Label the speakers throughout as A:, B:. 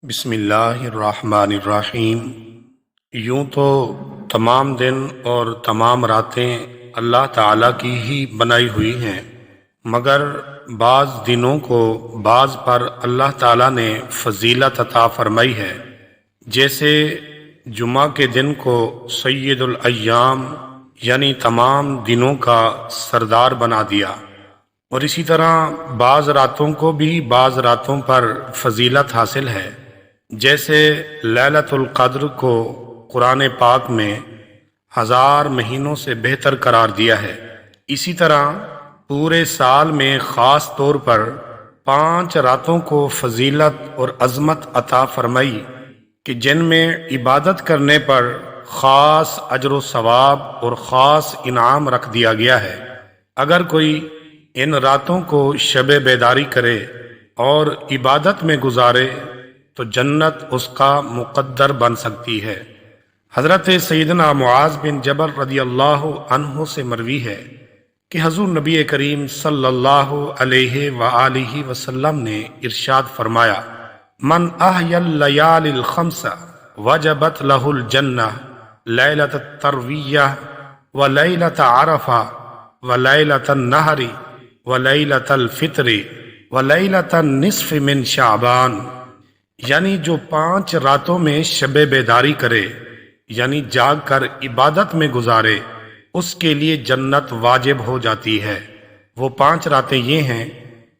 A: بسم اللہ الرحمن الرحیم۔ یوں تو تمام دن اور تمام راتیں اللہ تعالیٰ کی ہی بنائی ہوئی ہیں، مگر بعض دنوں کو بعض پر اللہ تعالیٰ نے فضیلت عطا فرمائی ہے۔ جیسے جمعہ کے دن کو سید الایام یعنی تمام دنوں کا سردار بنا دیا، اور اسی طرح بعض راتوں کو بھی بعض راتوں پر فضیلت حاصل ہے۔ جیسے لیلۃ القدر کو قرآن پاک میں 1000 مہینوں سے بہتر قرار دیا ہے، اسی طرح پورے سال میں خاص طور پر 5 راتوں کو فضیلت اور عظمت عطا فرمائی کہ جن میں عبادت کرنے پر خاص اجر و ثواب اور خاص انعام رکھ دیا گیا ہے۔ اگر کوئی ان راتوں کو شب بیداری کرے اور عبادت میں گزارے تو جنت اس کا مقدر بن سکتی ہے۔ حضرت سیدنا معاذ بن جبل رضی اللہ عنہ سے مروی ہے کہ حضور نبی کریم صلی اللہ علیہ وآلہ وسلم نے ارشاد فرمایا، من احیی اللیالی الخمس وجبت لہ الجنہ لیلۃ الترویہ ولیلۃ عرفہ ولیلۃ النحر ولیلۃ الفطر ولیلۃ النصف من شعبان، یعنی جو 5 راتوں میں شب بیداری کرے یعنی جاگ کر عبادت میں گزارے اس کے لیے جنت واجب ہو جاتی ہے۔ وہ 5 راتیں یہ ہیں: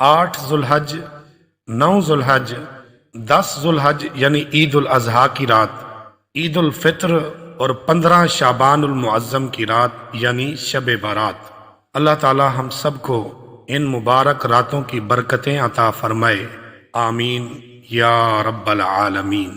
A: 8 ذوالحج، 9 ذوالحج، 10 ذوالحج یعنی عید الاضحیٰ کی رات، عید الفطر اور 15 شعبان المعظم کی رات یعنی شب بارات۔ اللہ تعالی ہم سب کو ان مبارک راتوں کی برکتیں عطا فرمائے، آمین یا رب العالمین۔